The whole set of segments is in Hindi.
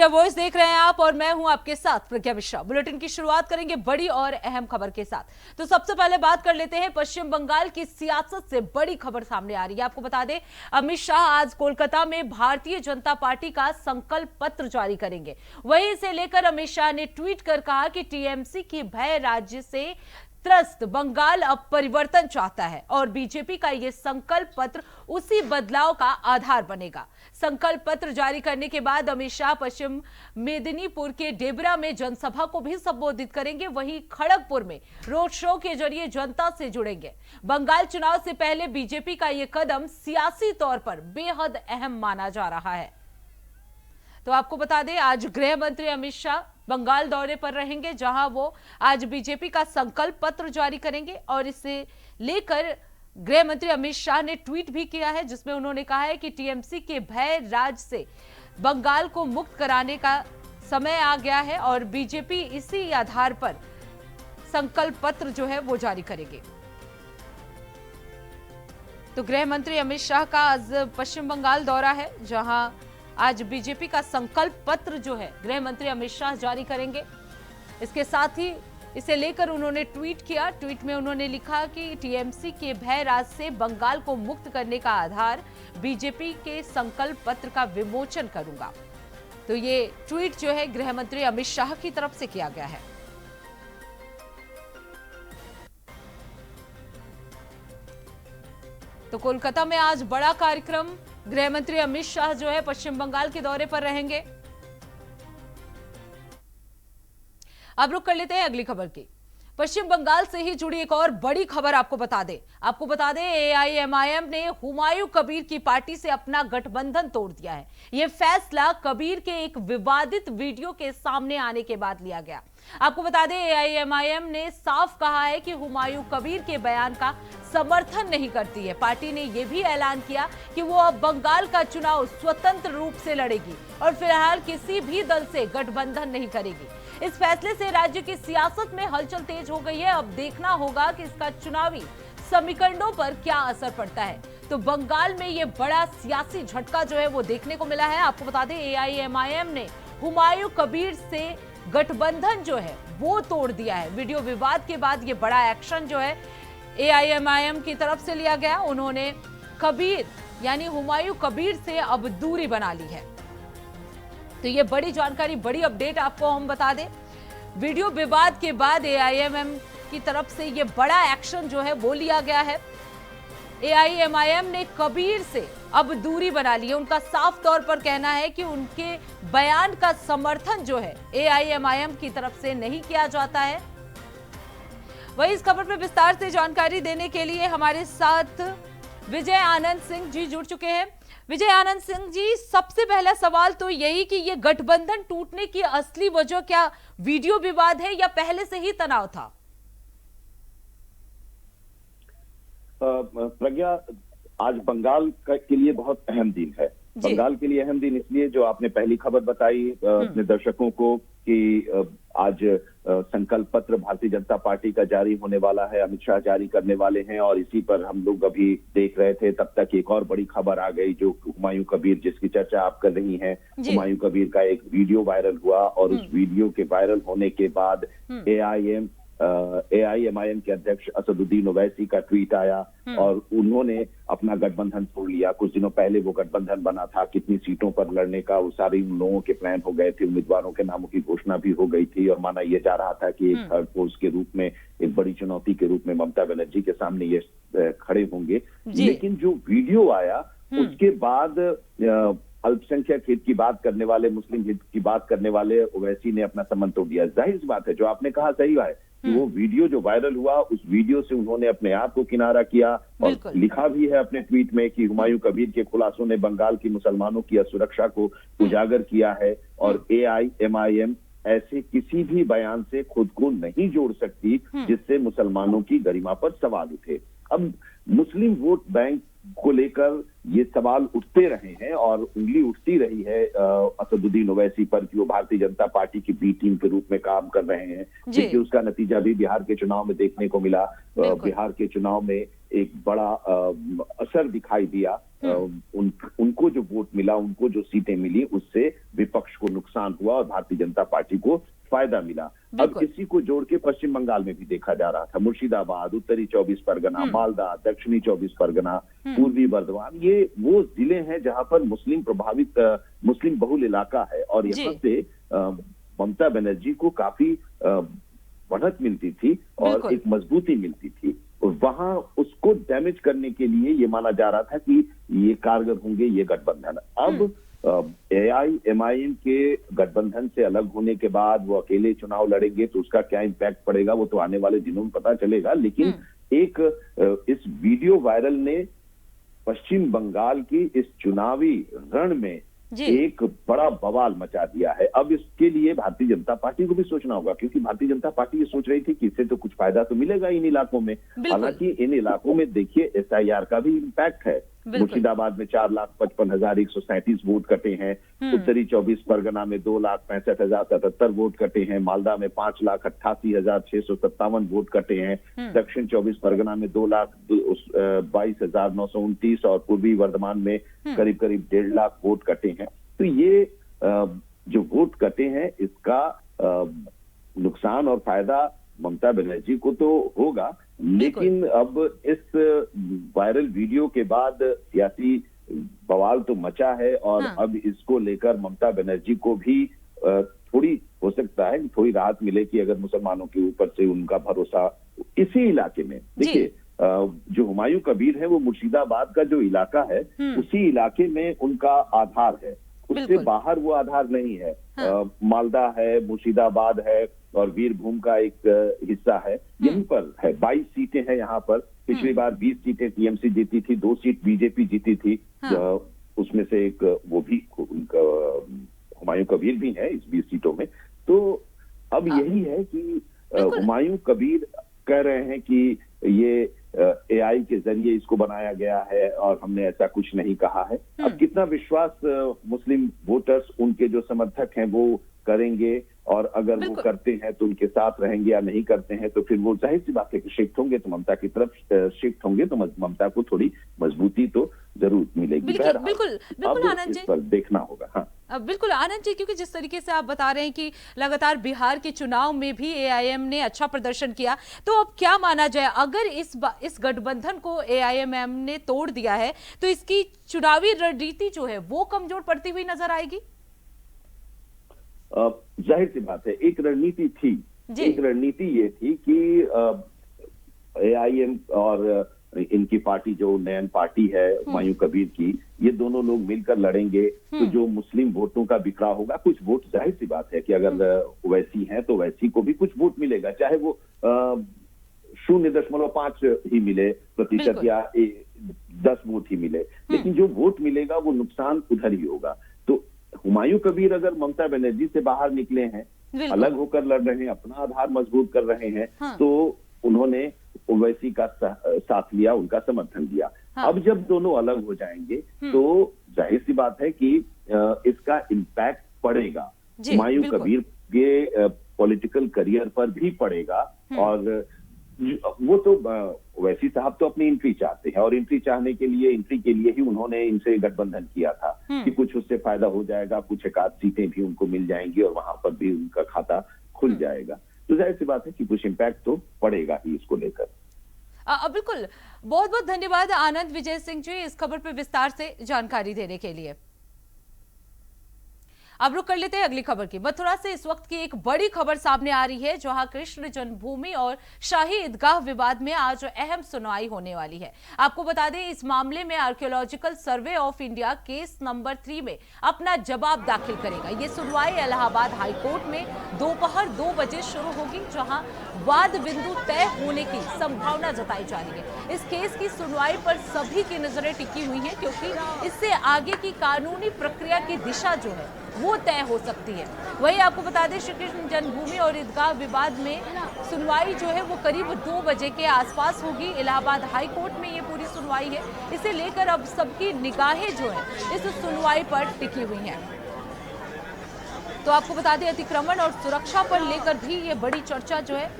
इंडिया वॉइस देख रहे हैं आप और मैं हूं आपके साथ प्रज्ञा मिश्रा। बुलेटिन की शुरुआत करेंगे बड़ी और अहम खबर के साथ। तो सबसे पहले बात कर लेते हैं पश्चिम बंगाल की सियासत से बड़ी खबर सामने आ रही है। आपको बता दें, अमित शाह आज कोलकाता में भारतीय जनता पार्टी का संकल्प पत्र जारी करेंगे। वहीं इसे लेकर अमित शाह ने ट्वीट कर कहा कि टीएमसी की भय राज्य से त्रस्त बंगाल अब परिवर्तन चाहता है और बीजेपी का यह संकल्प पत्र उसी बदलाव का आधार बनेगा। संकल्प पत्र जारी करने के बाद अमित शाह पश्चिम मेदिनीपुर के डेबरा में जनसभा को भी संबोधित करेंगे। वहीं खड़गपुर में रोड शो के जरिए जनता से जुड़ेंगे। बंगाल चुनाव से पहले बीजेपी का यह कदम सियासी तौर पर बेहद अहम माना जा रहा है। तो आपको बता दें, आज गृह मंत्री अमित शाह बंगाल दौरे पर रहेंगे, जहां वो आज बीजेपी का संकल्प पत्र जारी करेंगे और इसे लेकर गृह मंत्री अमित शाह ने ट्वीट भी किया है, जिसमें उन्होंने कहा है कि टीएमसी के भय राज से बंगाल को मुक्त कराने का समय आ गया है और बीजेपी इसी आधार पर संकल्प पत्र जो है वो जारी करेगी। तो गृह मंत्री अमित शाह का आज पश्चिम बंगाल दौरा है, जहां आज बीजेपी का संकल्प पत्र जो है गृह मंत्री अमित शाह जारी करेंगे। इसके साथ ही इसे लेकर उन्होंने ट्वीट किया। ट्वीट में उन्होंने लिखा कि टीएमसी के भय राज से बंगाल को मुक्त करने का आधार बीजेपी के संकल्प पत्र का विमोचन करूंगा। तो ये ट्वीट जो है गृह मंत्री अमित शाह की तरफ से किया गया है। तो कोलकाता में आज बड़ा कार्यक्रम, गृह मंत्री अमित शाह जो है पश्चिम बंगाल के दौरे पर रहेंगे। अब रुक कर लेते हैं अगली खबर की। पश्चिम बंगाल से ही जुड़ी एक और बड़ी खबर आपको बता दें एआईएमआईएम ने हुमायूं कबीर की पार्टी से अपना गठबंधन तोड़ दिया है। यह फैसला कबीर के एक विवादित वीडियो के सामने आने के बाद लिया गया। आपको बता दें, एआईएमआईएम ने साफ कहा है कि हुमायूं कबीर के बयान का समर्थन नहीं करती है। पार्टी ने यह भी ऐलान किया कि वो अब बंगाल का चुनाव स्वतंत्र रूप से लड़ेगी और फिलहाल किसी भी दल से गठबंधन नहीं करेगी। इस फैसले से राज्य की सियासत में हलचल तेज हो गई है। अब देखना होगा कि इसका चुनावी समीकरणों पर क्या असर पड़ता है। तो बंगाल में यह बड़ा सियासी झटका जो है वो देखने को मिला है। आपको बता दें, एआईएमआईएम ने हुमायूं कबीर से गठबंधन जो है वो तोड़ दिया है। वीडियो विवाद के बाद ये बड़ा एक्शन जो है एआईएमआईएम की तरफ से लिया गया। उन्होंने कबीर यानी हुमायूं कबीर से अब दूरी बना ली है। तो ये बड़ी जानकारी, बड़ी अपडेट आपको हम बता दें। वीडियो विवाद के बाद एआईएमआईएम की तरफ से ये बड़ा एक्शन जो है वो लिया गया है। एआईएमआईएम ने कबीर से अब दूरी बना ली है। उनका साफ तौर पर कहना है कि उनके बयान का समर्थन जो है एआईएमआईएम की तरफ से नहीं किया जाता है। वहीं इस खबर पर विस्तार से जानकारी देने के लिए हमारे साथ विजय आनंद सिंह जी जुड़ चुके हैं। विजय आनंद सिंह जी, सबसे पहला सवाल तो यही कि ये गठबंधन टूटने की असली वजह क्या वीडियो विवाद है या पहले से ही तनाव था? प्रज्ञा, आज बंगाल के लिए बहुत अहम दिन है। बंगाल के लिए अहम दिन इसलिए, जो आपने पहली खबर बताई अपने दर्शकों को कि आज संकल्प पत्र भारतीय जनता पार्टी का जारी होने वाला है, अमित शाह जारी करने वाले हैं और इसी पर हम लोग अभी देख रहे थे। तब तक एक और बड़ी खबर आ गई, जो हुमायूं कबीर जिसकी चर्चा आप कर रही हैं। हुमायूं कबीर का एक वीडियो वायरल हुआ और उस वीडियो के वायरल होने के बाद एआईएमआईएम के अध्यक्ष असदुद्दीन ओवैसी का ट्वीट आया और उन्होंने अपना गठबंधन तोड़ लिया। कुछ दिनों पहले वो गठबंधन बना था, कितनी सीटों पर लड़ने का वो सारे लोगों के प्लान हो गए थे, उम्मीदवारों के नामों की घोषणा भी हो गई थी और माना यह जा रहा था कि एक थर्ड फोर्स के रूप में, एक बड़ी चुनौती के रूप में ममता बनर्जी के सामने ये खड़े होंगे। लेकिन जो वीडियो आया उसके बाद अल्पसंख्यक हित की बात करने वाले, मुस्लिम हित की बात करने वाले ओवैसी ने अपना संबंध तोड़ दिया। जाहिर सी बात है, जो आपने कहा सही है, वो वीडियो जो वायरल हुआ उस वीडियो से उन्होंने अपने आप को किनारा किया और लिखा भी है अपने ट्वीट में कि हुमायूं कबीर के खुलासों ने बंगाल की मुसलमानों की असुरक्षा को उजागर किया है और एआईएमआईएम ऐसे किसी भी बयान से खुद को नहीं जोड़ सकती जिससे मुसलमानों की गरिमा पर सवाल उठे। अब मुस्लिम वोट बैंक को लेकर ये सवाल उठते रहे हैं और उंगली उठती रही है असदुद्दीन ओवैसी पर कि वो भारतीय जनता पार्टी की बी टीम के रूप में काम कर रहे हैं, जिसके उसका नतीजा भी बिहार के चुनाव में देखने को मिला। बिहार के चुनाव में एक बड़ा असर दिखाई दिया उनको जो वोट मिला, उनको जो सीटें मिली, उससे विपक्ष को नुकसान हुआ और भारतीय जनता पार्टी को फायदा मिला। अब इसी को जोड़ के पश्चिम बंगाल में भी देखा जा रहा था। मुर्शिदाबाद, उत्तरी 24 परगना, मालदा, दक्षिणी 24 परगना, पूर्वी बर्धमान, ये वो जिले हैं जहां पर मुस्लिम प्रभावित, मुस्लिम बहुल इलाका है और यहाँ से ममता बनर्जी को काफी बढ़त मिलती थी और एक मजबूती मिलती थी। और वहां उसको डैमेज करने के लिए ये माना जा रहा था कि ये कारगर होंगे ये गठबंधन। अब AIMIM के गठबंधन से अलग होने के बाद वो अकेले चुनाव लड़ेंगे तो उसका क्या इम्पैक्ट पड़ेगा वो तो आने वाले दिनों में पता चलेगा। लेकिन एक इस वीडियो वायरल ने पश्चिम बंगाल की इस चुनावी रण में एक बड़ा बवाल मचा दिया है। अब इसके लिए भारतीय जनता पार्टी को भी सोचना होगा, क्योंकि भारतीय जनता पार्टी ये सोच रही थी कि इससे तो कुछ फायदा तो मिलेगा इन इलाकों में। हालांकि इन इलाकों में देखिए SIR का भी इम्पैक्ट है। मुर्शिदाबाद में 4,55,137 वोट कटे हैं, उत्तरी 24 परगना में 2,65,077 वोट कटे हैं, मालदा में 5,88,657 वोट कटे हैं, दक्षिण 24 परगना में 2,22,929 और पूर्वी वर्धमान में करीब करीब 1.5 लाख वोट कटे हैं। तो ये जो वोट कटे हैं इसका नुकसान और फायदा ममता बनर्जी को तो होगा, लेकिन अब इस वायरल वीडियो के बाद सियासी बवाल तो मचा है और अब इसको लेकर ममता बनर्जी को भी थोड़ी हो सकता है थोड़ी राहत मिले कि अगर मुसलमानों के ऊपर से उनका भरोसा इसी इलाके में, देखिए जो हुमायूं कबीर है वो मुर्शिदाबाद का जो इलाका है उसी इलाके में उनका आधार है, उससे बाहर वो आधार नहीं है। मालदा है, मुर्शिदाबाद है और वीरभूम का एक हिस्सा है, यहीं पर है। 22 सीटें हैं यहाँ पर। पिछली बार 20 सीटें TMC जीती थी, 2 सीट बीजेपी जीती थी। उसमें से एक वो भी हुमायूं कबीर भी है इस 20 सीटों में। तो अब यही है कि हुमायूं कबीर कह रहे हैं कि ये AI के जरिए इसको बनाया गया है और हमने ऐसा कुछ नहीं कहा है। अब कितना विश्वास मुस्लिम वोटर्स, उनके जो समर्थक हैं वो करेंगे और अगर वो करते हैं तो उनके साथ रहेंगे या नहीं करते हैं तो फिर वो जाहिर सी बात है कि शिफ्ट होंगे तो ममता की तरफ शिफ्ट होंगे तो ममता को थोड़ी मजबूती तो जरूर मिलेगी। बिल्कुल आनंद जी, इस पर देखना होगा। हाँ बिल्कुल आनंद जी, क्योंकि जिस तरीके से आप बता रहे हैं कि लगातार बिहार के चुनाव में भी AIM ने अच्छा प्रदर्शन किया, तो अब क्या माना जाए अगर इस गठबंधन को AIMM ने तोड़ दिया है तो इसकी चुनावी रणनीति जो है वो कमजोर पड़ती हुई नजर आएगी? जाहिर सी बात है एक रणनीति थी। एक रणनीति ये थी कि AIM और इनकी पार्टी जो नयन पार्टी है हुमायूं कबीर की, ये दोनों लोग मिलकर लड़ेंगे तो जो मुस्लिम वोटों का बिखरा होगा, कुछ वोट जाहिर सी बात है कि अगर वैसी हैं तो वैसी को भी कुछ वोट मिलेगा, चाहे वो 0.5 ही मिले प्रतिशत या 10 वोट ही मिले, लेकिन जो वोट मिलेगा वो नुकसान उधर ही होगा। तो हुमायूं कबीर अगर ममता बनर्जी से बाहर निकले हैं, अलग होकर लड़ रहे हैं, अपना आधार मजबूत कर रहे हैं, तो उन्होंने ओवैसी का साथ लिया, उनका समर्थन दिया। अब जब दोनों अलग हो जाएंगे तो जाहिर सी बात है कि इसका इम्पैक्ट पड़ेगा, हुमायूं कबीर के पॉलिटिकल करियर पर भी पड़ेगा। और वो तो ओवैसी साहब तो अपनी एंट्री चाहते हैं और एंट्री के लिए ही उन्होंने इनसे गठबंधन किया था कि कुछ उससे फायदा हो जाएगा, कुछ एक आध सीटें भी उनको मिल जाएंगी और वहां पर भी उनका खाता खुल जाएगा। तो जाहिर सी बात है कि कुछ इम्पैक्ट तो पड़ेगा ही इसको लेकर। बिल्कुल, बहुत बहुत धन्यवाद आनंद विजय सिंह जी इस खबर पर विस्तार से जानकारी देने के लिए। अब रुक कर लेते हैं अगली खबर की। मथुरा से इस वक्त की एक बड़ी खबर सामने आ रही है, जहां कृष्ण जन्मभूमि और शाही ईदगाह विवाद में आज अहम सुनवाई होने वाली है। आपको बता दें इस मामले में archaeological survey of India case number 3 में अपना जवाब दाखिल करेगा। ये सुनवाई इलाहाबाद हाई कोर्ट में दोपहर 2 बजे शुरू होगी, जहां वाद बिंदु तय होने की संभावना जताई जा रही है। इस केस की सुनवाई पर सभी की नजरें टिकी हुई हैं, क्योंकि इससे आगे की कानूनी प्रक्रिया की दिशा जो है वो तय हो सकती है। वहीं आपको बता दें श्री कृष्ण जन्मभूमि और ईदगाह विवाद में सुनवाई जो है वो करीब 2 बजे के आसपास होगी। इलाहाबाद हाई कोर्ट में ये पूरी सुनवाई है। इसे लेकर अब सबकी निगाहें जो है इस सुनवाई पर टिकी हुई हैं। तो आपको बता दें अतिक्रमण और सुरक्षा पर लेकर भी ये बड़ी चर्चा जो है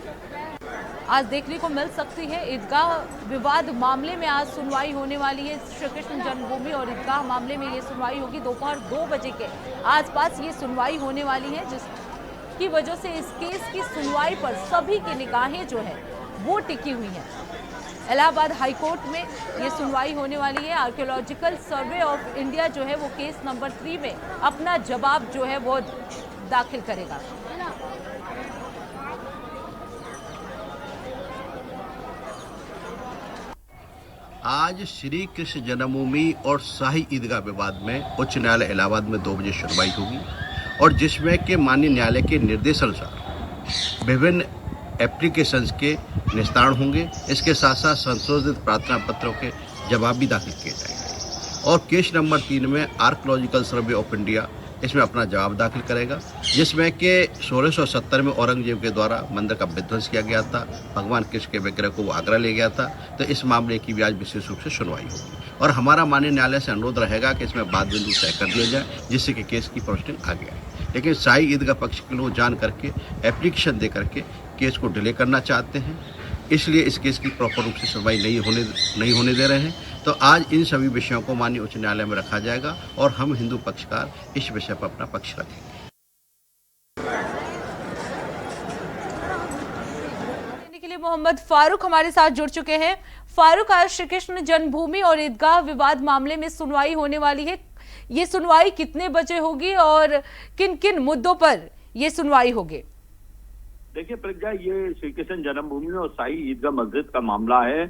आज देखने को मिल सकती है। ईदगाह विवाद मामले में आज सुनवाई होने वाली है। श्री कृष्ण जन्मभूमि और ईदगाह मामले में ये सुनवाई होगी। दोपहर 2 बजे के आसपास ये सुनवाई होने वाली है, जिसकी वजह से इस केस की सुनवाई पर सभी की निगाहें जो है वो टिकी हुई हैं। इलाहाबाद हाईकोर्ट में ये सुनवाई होने वाली है। आर्कियोलॉजिकल सर्वे ऑफ इंडिया जो है वो केस नंबर 3 में अपना जवाब जो है वो दाखिल करेगा। आज श्री कृष्ण जन्मभूमि और शाही ईदगाह विवाद में उच्च न्यायालय इलाहाबाद में 2 बजे सुनवाई होगी और जिसमें के माननीय न्यायालय के निर्देशानुसार विभिन्न एप्लीकेशंस के निस्तारण होंगे। इसके साथ साथ संशोधित प्रार्थना पत्रों के जवाब भी दाखिल किए जाएंगे और केस नंबर 3 में आर्कियोलॉजिकल सर्वे ऑफ इंडिया इसमें अपना जवाब दाखिल करेगा, जिसमें कि 1670 में औरंगजेब के द्वारा मंदिर का विध्वंस किया गया था। भगवान कृष्ण के विग्रह को वो आगरा ले गया था। तो इस मामले की भी आज विशेष रूप से सुनवाई होगी और हमारा माननीय न्यायालय से अनुरोध रहेगा कि इसमें बात बिंदु तय कर दिया जाए, जिससे कि केस की प्रोसीडिंग आगे आए। लेकिन शाही ईदगाह पक्ष के लोग जान करके एप्लीकेशन दे करके केस को डिले करना चाहते हैं, इसलिए इस केस की प्रॉपर रूप से सुनवाई नहीं होने दे रहे हैं। तो आज इन सभी विषयों को माननीय उच्च न्यायालय में रखा जाएगा और हम हिंदू पक्षकार इस विषय पर अपना पक्ष रखेंगे। के लिए मोहम्मद फारूक हमारे साथ जुड़ चुके हैं। फारूक, आज श्री कृष्ण जन्मभूमि और ईदगाह विवाद मामले में सुनवाई होने वाली है। ये सुनवाई कितने बजे होगी और किन किन मुद्दों पर ये सुनवाई होगी? देखिए प्रज्ञा, ये श्री कृष्ण जन्मभूमि और शाही ईदगाह मस्जिद का मामला है।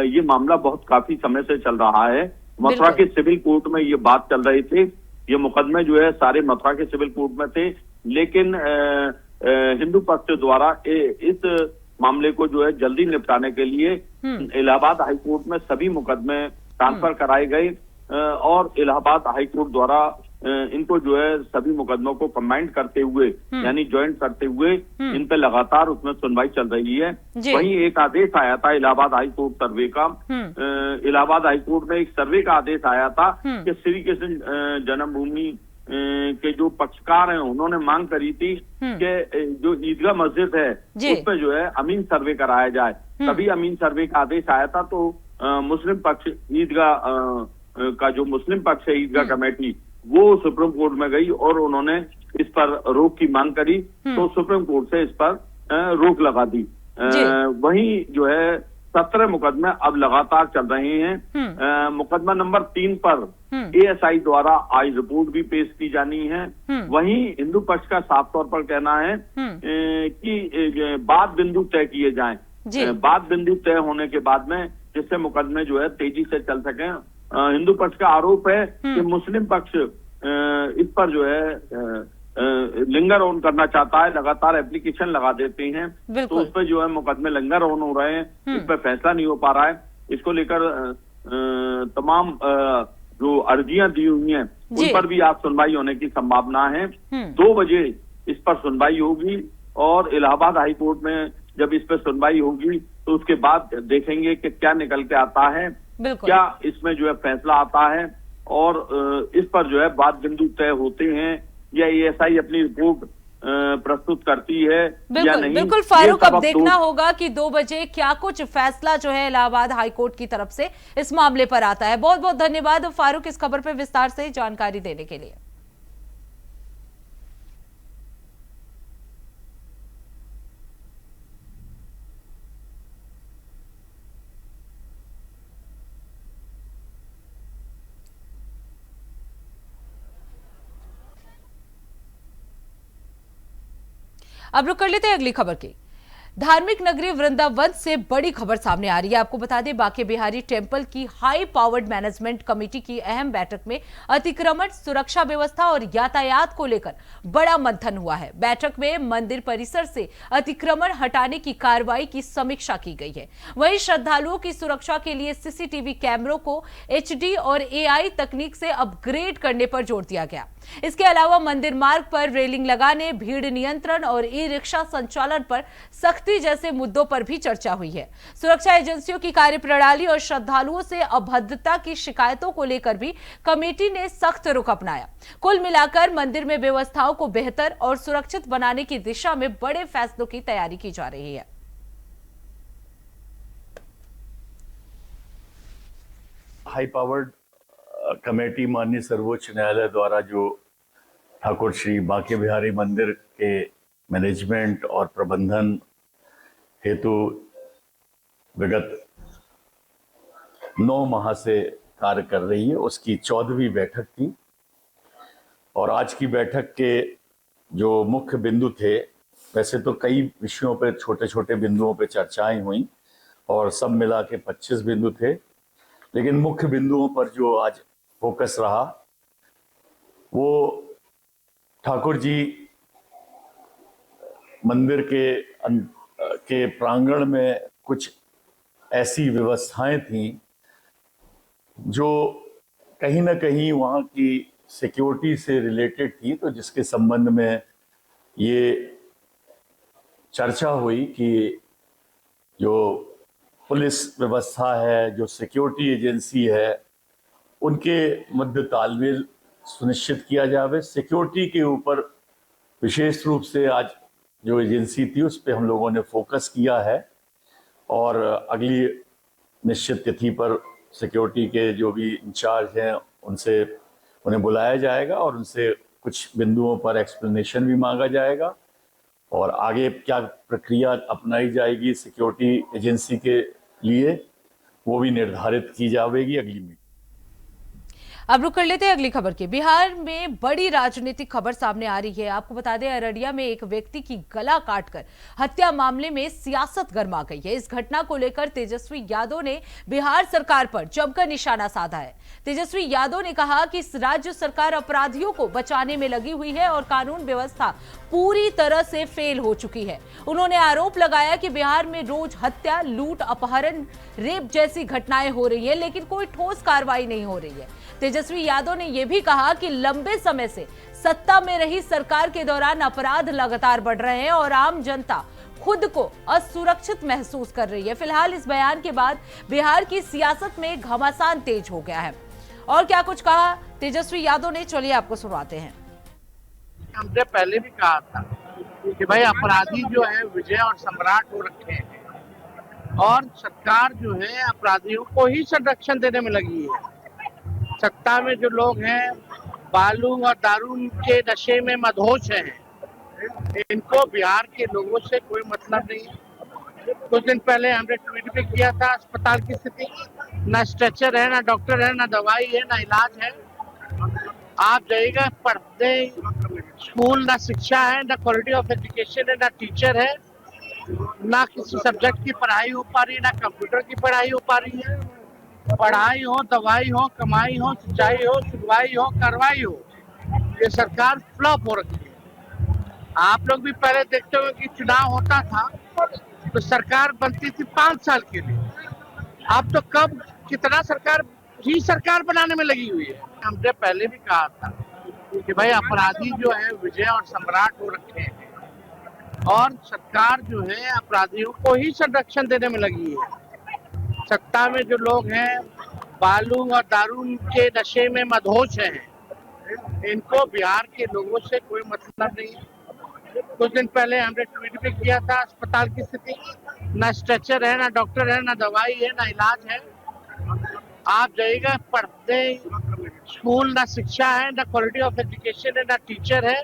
ये मामला बहुत काफी समय से चल रहा है। मथुरा के सिविल कोर्ट में ये बात चल रही थी। ये मुकदमे जो है सारे मथुरा के सिविल कोर्ट में थे, लेकिन हिंदू पक्ष द्वारा इस मामले को जो है जल्दी निपटाने के लिए इलाहाबाद हाईकोर्ट में सभी मुकदमे ट्रांसफर कराए गए और इलाहाबाद हाईकोर्ट द्वारा इनको जो है सभी मुकदमों को कंबाइंड करते हुए यानी ज्वाइंट करते हुए इन पे लगातार उसमें सुनवाई चल रही है। वहीं एक आदेश आया था इलाहाबाद हाईकोर्ट सर्वे का। इलाहाबाद हाईकोर्ट में एक सर्वे का आदेश आया था कि श्री कृष्ण जन्मभूमि के जो पक्षकार हैं उन्होंने मांग करी थी कि जो ईदगाह मस्जिद है उस पर जो है अमीन सर्वे कराया जाए। तभी अमीन सर्वे का आदेश आया था। तो मुस्लिम पक्ष ईदगाह का जो मुस्लिम पक्ष है ईदगाह कमेटी वो सुप्रीम कोर्ट में गई और उन्होंने इस पर रोक की मांग करी। तो सुप्रीम कोर्ट से इस पर रोक लगा दी। वहीं जो है 17 मुकदमे अब लगातार चल रहे हैं। मुकदमा नंबर 3 पर ASI द्वारा आज रिपोर्ट भी पेश की जानी है। वहीं हिंदू पक्ष का साफ तौर पर कहना है कि बात बिंदु तय किए जाएं। बात बिंदु तय होने के बाद में जिससे मुकदमे जो है तेजी से चल सके। हिंदू पक्ष का आरोप है कि मुस्लिम पक्ष इस पर जो है लिंगर ऑन करना चाहता है, लगातार एप्लीकेशन लगा देते हैं, तो उस पर जो है मुकदमे लिंगर ऑन हो रहे हैं, इस पर फैसला नहीं हो पा रहा है। इसको लेकर तमाम जो अर्जियां दी हुई हैं उन पर भी आज सुनवाई होने की संभावना है। 2 बजे इस पर सुनवाई होगी और इलाहाबाद हाईकोर्ट में जब इस पर सुनवाई होगी तो उसके बाद देखेंगे कि क्या निकल के आता है, क्या इसमें जो है फैसला आता है और इस पर जो है बात बिंदु तय होते हैं या ASI अपनी रिपोर्ट प्रस्तुत करती है या नहीं। बिल्कुल फारूक, अब देखना होगा कि 2 बजे क्या कुछ फैसला जो है इलाहाबाद हाईकोर्ट की तरफ से इस मामले पर आता है। बहुत बहुत धन्यवाद फारूक इस खबर पर विस्तार से जानकारी देने के लिए। अब रुक कर लेते हैं अगली खबर की। धार्मिक नगरी वृंदावन से बड़ी खबर सामने आ रही है। आपको बता दें, बांके बिहारी टेंपल की हाई पावर्ड मैनेजमेंट कमेटी की अहम बैठक में अतिक्रमण, सुरक्षा व्यवस्था और यातायात को लेकर बड़ा मंथन हुआ है। बैठक में मंदिर परिसर से अतिक्रमण हटाने की कार्रवाई की समीक्षा की गई है। वहीं श्रद्धालुओं की सुरक्षा के लिए CCTV कैमरों को HD और AI तकनीक से अपग्रेड करने पर जोर दिया गया। इसके अलावा मंदिर मार्ग पर रेलिंग लगाने, भीड़ नियंत्रण और ई-रिक्शा संचालन पर सख्ती जैसे मुद्दों पर भी चर्चा हुई है। सुरक्षा एजेंसियों की कार्यप्रणाली और श्रद्धालुओं से अभद्रता की शिकायतों को लेकर भी कमेटी ने सख्त रुख अपनाया। कुल मिलाकर मंदिर में व्यवस्थाओं को बेहतर और सुरक्षित बनाने की दिशा में बड़े फैसलों की तैयारी की जा रही है। हाई पावर्ड कमेटी माननीय सर्वोच्च न्यायालय द्वारा जो ठाकुर श्री बांके बिहारी मंदिर के मैनेजमेंट और प्रबंधन हेतु विगत 9 माह से कार्य कर रही है, उसकी 14वीं बैठक थी। और आज की बैठक के जो मुख्य बिंदु थे, वैसे तो कई विषयों पर छोटे छोटे बिंदुओं पर चर्चाएं हुई और सब मिला के 25 बिंदु थे, लेकिन मुख्य बिंदुओं पर जो आज फोकस रहा वो ठाकुर जी मंदिर के प्रांगण में कुछ ऐसी व्यवस्थाएं थी जो कहीं ना कहीं वहाँ की सिक्योरिटी से रिलेटेड थी, तो जिसके संबंध में ये चर्चा हुई कि जो पुलिस व्यवस्था है, जो सिक्योरिटी एजेंसी है, उनके मध्य तालमेल सुनिश्चित किया जाए। सिक्योरिटी के ऊपर विशेष रूप से आज जो एजेंसी थी उस पर हम लोगों ने फोकस किया है और अगली निश्चित तिथि पर सिक्योरिटी के जो भी इंचार्ज हैं उन्हें बुलाया जाएगा और उनसे कुछ बिंदुओं पर एक्सप्लेनेशन भी मांगा जाएगा और आगे क्या प्रक्रिया अपनाई जाएगी सिक्योरिटी एजेंसी के लिए वो भी निर्धारित की जाएगी अगली मीटिंग। अब रुक कर लेते हैं अगली खबर की। बिहार में बड़ी राजनीतिक खबर सामने आ रही है। आपको बता दें, अररिया में एक व्यक्ति की गला काटकर हत्या मामले में सियासत गर्मा गई है। इस घटना को लेकर तेजस्वी यादव ने बिहार सरकार पर जमकर निशाना साधा है। तेजस्वी यादव ने कहा कि राज्य सरकार अपराधियों को बचाने में लगी हुई है और कानून व्यवस्था पूरी तरह से फेल हो चुकी है। उन्होंने आरोप लगाया कि बिहार में रोज हत्या, लूट, अपहरण, रेप जैसी घटनाएं हो रही है, लेकिन कोई ठोस कार्रवाई नहीं हो रही है। तेजस्वी यादव ने यह भी कहा कि लंबे समय से सत्ता में रही सरकार के दौरान अपराध लगातार बढ़ रहे हैं और आम जनता खुद को असुरक्षित महसूस कर रही है। फिलहाल इस बयान के बाद बिहार की सियासत में घमासान तेज हो गया है। और क्या कुछ कहा तेजस्वी यादव ने, चलिए आपको सुनाते हैं। हमने पहले भी कहा था कि भाई अपराधी जो है विजय और सम्राट हो रखे हैं और सरकार जो है अपराधियों को ही संरक्षण देने में लगी है। सत्ता में जो लोग हैं बालू और दारू के नशे में मदहोश हैं, इनको बिहार के लोगों से कोई मतलब नहीं है। कुछ दिन पहले हमने ट्वीट भी किया था अस्पताल की स्थिति, ना स्ट्रेचर है, ना डॉक्टर है, ना दवाई है, ना इलाज है। आप जाइएगा पढ़ते स्कूल, ना शिक्षा है, ना क्वालिटी ऑफ एजुकेशन है, ना टीचर है, ना किसी सब्जेक्ट की पढ़ाई हो पा रही है, ना कंप्यूटर की पढ़ाई हो पा रही है। पढ़ाई हो, दवाई हो, कमाई हो, सिंचाई हो, सुनवाई हो, कार्रवाई हो, ये सरकार फ्लॉप हो रखी है। आप लोग भी पहले देखते हो कि चुनाव होता था तो सरकार बनती थी 5 साल के लिए। अब तो कब कितना सरकार बनाने में लगी हुई है। हमने पहले भी कहा था कि भाई अपराधी जो है विजय और सम्राट हो रखे हैं और सरकार जो है अपराधियों को ही संरक्षण देने में लगी है। सत्ता में जो लोग हैं बालू और दारू के नशे में मदहोश हैं, इनको बिहार के लोगों से कोई मतलब नहीं है। कुछ दिन पहले हमने ट्वीट भी किया था अस्पताल की स्थिति, ना स्ट्रेचर है, ना डॉक्टर है, ना दवाई है, ना इलाज है। आप जाइएगा पढ़ते स्कूल, ना शिक्षा है, ना क्वालिटी ऑफ एजुकेशन है, ना टीचर है,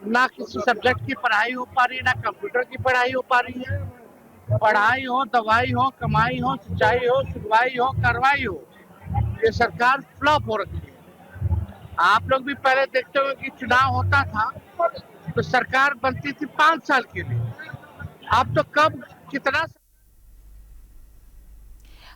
ना किसी सब्जेक्ट की पढ़ाई हो पा रही है, ना कंप्यूटर की पढ़ाई हो पा रही है। पढ़ाई हो, दवाई हो, कमाई हो, सिंचाई हो, सुनवाई हो, कार्रवाई हो, ये सरकार फ्लॉप हो रखी है। आप लोग भी पहले देखते हो कि चुनाव होता था तो सरकार बनती थी 5 साल के लिए। अब तो कब कितना।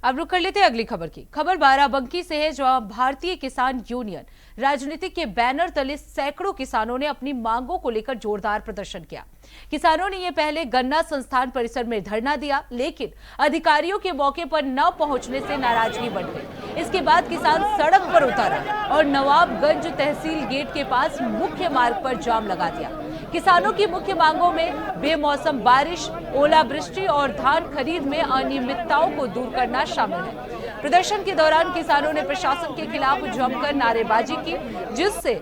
अब रुक कर लेते हैं अगली खबर की। खबर बाराबंकी से है, जहां भारतीय किसान यूनियन राजनीतिक के बैनर तले सैकड़ों किसानों ने अपनी मांगों को लेकर जोरदार प्रदर्शन किया। किसानों ने ये पहले गन्ना संस्थान परिसर में धरना दिया, लेकिन अधिकारियों के मौके पर न पहुंचने से नाराजगी बढ़ गई। इसके बाद किसान सड़क पर उतरा और नवाबगंज तहसील गेट के पास मुख्य मार्ग पर जाम लगा दिया। किसानों की मुख्य मांगों में बेमौसम बारिश, ओलावृष्टि और धान खरीद में अनियमितताओं को दूर करना शामिल है। प्रदर्शन के दौरान किसानों ने प्रशासन के खिलाफ जमकर नारेबाजी की, जिससे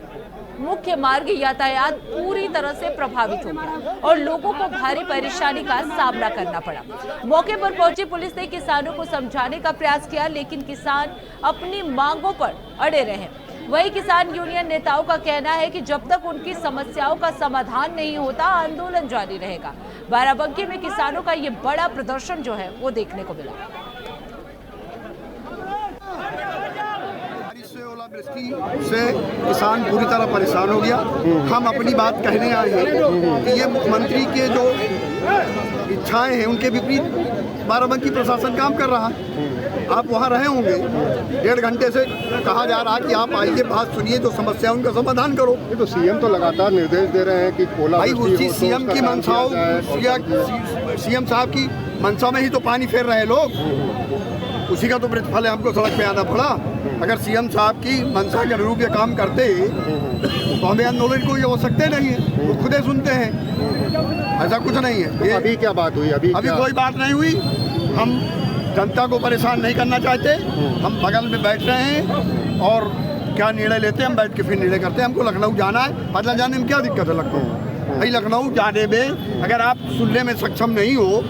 मुख्य मार्ग यातायात पूरी तरह से प्रभावित हो गया और लोगों को भारी परेशानी का सामना करना पड़ा। मौके पर पहुंची पुलिस ने किसानों को समझाने का प्रयास किया, लेकिन किसान अपनी मांगों पर अड़े रहे। वही किसान यूनियन नेताओं का कहना है कि जब तक उनकी समस्याओं का समाधान नहीं होता, आंदोलन जारी रहेगा। बाराबंकी में किसानों का ये बड़ा प्रदर्शन जो है वो देखने को मिला। ओलावृष्टि से किसान पूरी तरह परेशान हो गया। हम अपनी बात कहने आए हैं कि ये मुख्यमंत्री के जो इच्छाएं हैं उनके विपरीत बाराबंकी प्रशासन काम कर रहा है। आप वहाँ रहे होंगे, 1.5 घंटे से कहा जा रहा है कि आप आइए, बात सुनिए, जो समस्या उनका समाधान करो। ये तो सीएम तो लगातार निर्देश दे रहे हैं कि भाई उसी सीएम की मंशाओं, सीएम साहब की मंशा में ही तो पानी फेर रहे हैं लोग, उसी का तो प्रतिफल है हमको सड़क पे आना पड़ा। अगर सीएम साहब की मंशा के अनुरूप ये काम करते तो हमें आंदोलन कोई हो सकते नहीं है, वो खुदे सुनते हैं, ऐसा कुछ नहीं है। तो अभी क्या बात हुई? अभी कोई बात नहीं हुई। हम जनता को परेशान नहीं करना चाहते, हम बगल में बैठ रहे हैं और क्या निर्णय लेते हैं हम बैठ के फिर निर्णय करते हैं। हमको लखनऊ जाना है, पैदल जाने में क्या दिक्कत है? भाई लखनऊ जाने में अगर आप सुनने में सक्षम नहीं हो,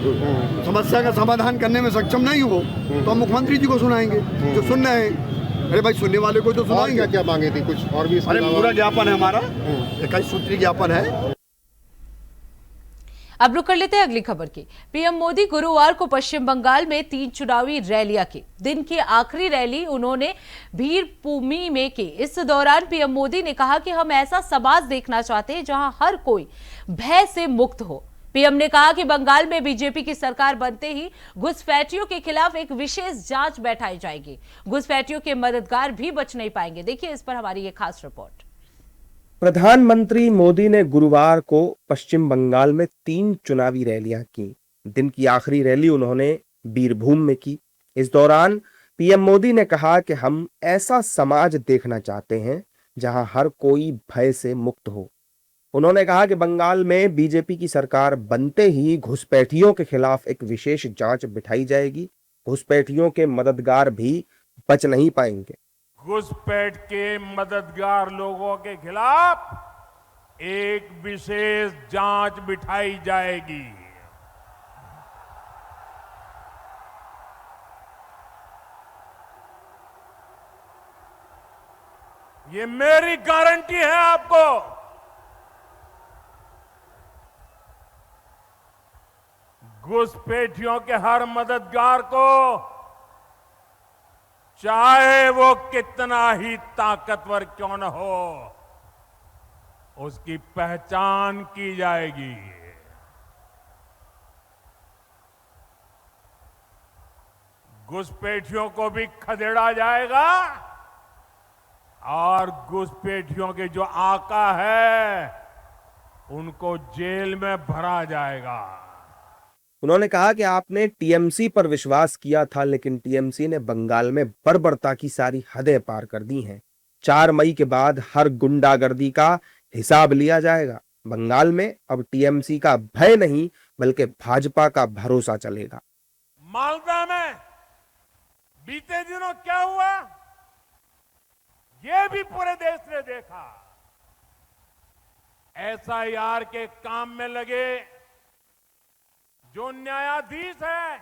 समस्या का समाधान करने में सक्षम नहीं हो, तो हम मुख्यमंत्री जी को सुनाएंगे जो सुन रहे हैं। अरे भाई सुनने वाले को तो सुनाएंगे। क्या मांगे थी कुछ और भी? अरे पूरा ज्ञापन है हमारा, 21 सूत्री ज्ञापन है। अब रुक कर लेते हैं अगली खबर की। पीएम मोदी गुरुवार को पश्चिम बंगाल में 3 चुनावी रैलियां की। दिन की आखिरी रैली उन्होंने वीरभूमि में की। इस दौरान पीएम मोदी ने कहा कि हम ऐसा समाज देखना चाहते हैं जहां हर कोई भय से मुक्त हो। पीएम ने कहा कि बंगाल में बीजेपी की सरकार बनते ही घुसपैठियों के खिलाफ एक विशेष जांच बैठाई जाएगी। घुसपैठियों के मददगार भी बच नहीं पाएंगे। देखिए इस पर हमारी ये खास रिपोर्ट। प्रधानमंत्री मोदी ने गुरुवार को पश्चिम बंगाल में 3 चुनावी रैलियां की। दिन की आखिरी रैली उन्होंने बीरभूम में की। इस दौरान पीएम मोदी ने कहा कि हम ऐसा समाज देखना चाहते हैं जहां हर कोई भय से मुक्त हो। उन्होंने कहा कि बंगाल में बीजेपी की सरकार बनते ही घुसपैठियों के खिलाफ एक विशेष जांच बिठाई जाएगी। घुसपैठियों के मददगार भी बच नहीं पाएंगे। घुसपैठ के मददगार लोगों के खिलाफ एक विशेष जांच बिठाई जाएगी। ये मेरी गारंटी है आपको। घुसपैठियों के हर मददगार को, चाहे वो कितना ही ताकतवर क्यों न हो, उसकी पहचान की जाएगी। घुसपैठियों को भी खदेड़ा जाएगा और घुसपैठियों के जो आका है उनको जेल में भरा जाएगा। उन्होंने कहा कि आपने टीएमसी पर विश्वास किया था, लेकिन टीएमसी ने बंगाल में बर्बरता की सारी हदें पार कर दी हैं। 4 मई के बाद हर गुंडागर्दी का हिसाब लिया जाएगा। बंगाल में अब टीएमसी का भय नहीं बल्कि भाजपा का भरोसा चलेगा। मालदा में बीते दिनों क्या हुआ, ये भी पूरे देश ने देखा। एसआईआर के काम में लगे जो न्यायाधीश है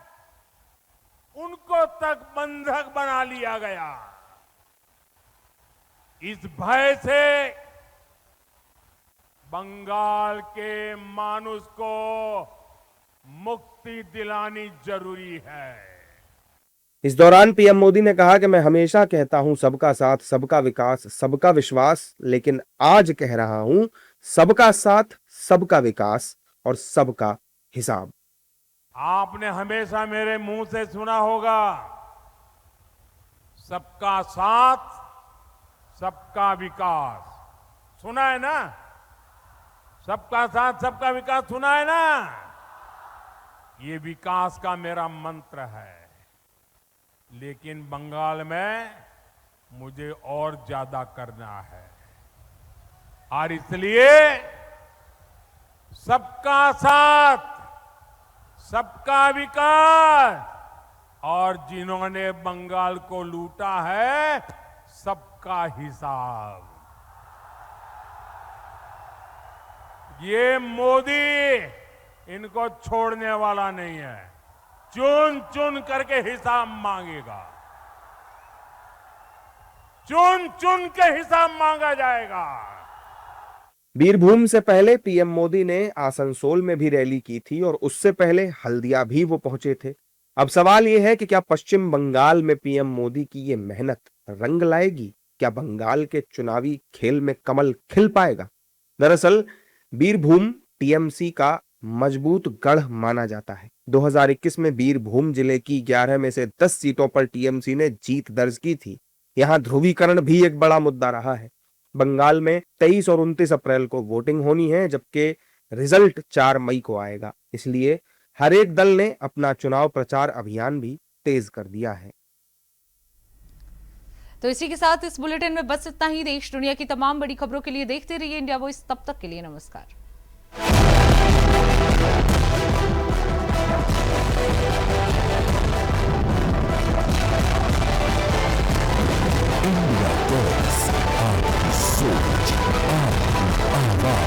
उनको तक बंधक बना लिया गया। इस भय से बंगाल के मानुष को मुक्ति दिलानी जरूरी है। इस दौरान पीएम मोदी ने कहा कि मैं हमेशा कहता हूं सबका साथ, सबका विकास, सबका विश्वास, लेकिन आज कह रहा हूं सबका साथ, सबका विकास और सबका हिसाब। आपने हमेशा मेरे मुंह से सुना होगा, सबका साथ, सबका विकास। सुना है ना? सबका साथ, सबका विकास सुना है ना? ये विकास का मेरा मंत्र है। लेकिन बंगाल में मुझे और ज्यादा करना है और इसलिए सबका साथ, सबका विकास और जिन्होंने बंगाल को लूटा है सबका हिसाब। ये मोदी इनको छोड़ने वाला नहीं है, चुन चुन करके हिसाब मांगेगा, चुन चुन के हिसाब मांगा जाएगा। बीरभूम से पहले पीएम मोदी ने आसनसोल में भी रैली की थी और उससे पहले हल्दिया भी वो पहुंचे थे। अब सवाल ये है कि क्या पश्चिम बंगाल में पीएम मोदी की ये मेहनत रंग लाएगी? क्या बंगाल के चुनावी खेल में कमल खिल पाएगा? दरअसल बीरभूम टीएमसी का मजबूत गढ़ माना जाता है। 2021 में बीरभूम जिले की 11 में से 10 सीटों पर टीएमसी ने जीत दर्ज की थी। यहाँ ध्रुवीकरण भी एक बड़ा मुद्दा रहा है। बंगाल में 23 और 29 अप्रैल को वोटिंग होनी है, जबकि रिजल्ट 4 मई को आएगा। इसलिए हर एक दल ने अपना चुनाव प्रचार अभियान भी तेज कर दिया है। तो इसी के साथ इस बुलेटिन में बस इतना ही। देश दुनिया की तमाम बड़ी खबरों के लिए देखते रहिए इंडिया वॉइस। तब तक के लिए नमस्कार। इंडिया वॉइस, आपकी सोच, आपकी आवाज।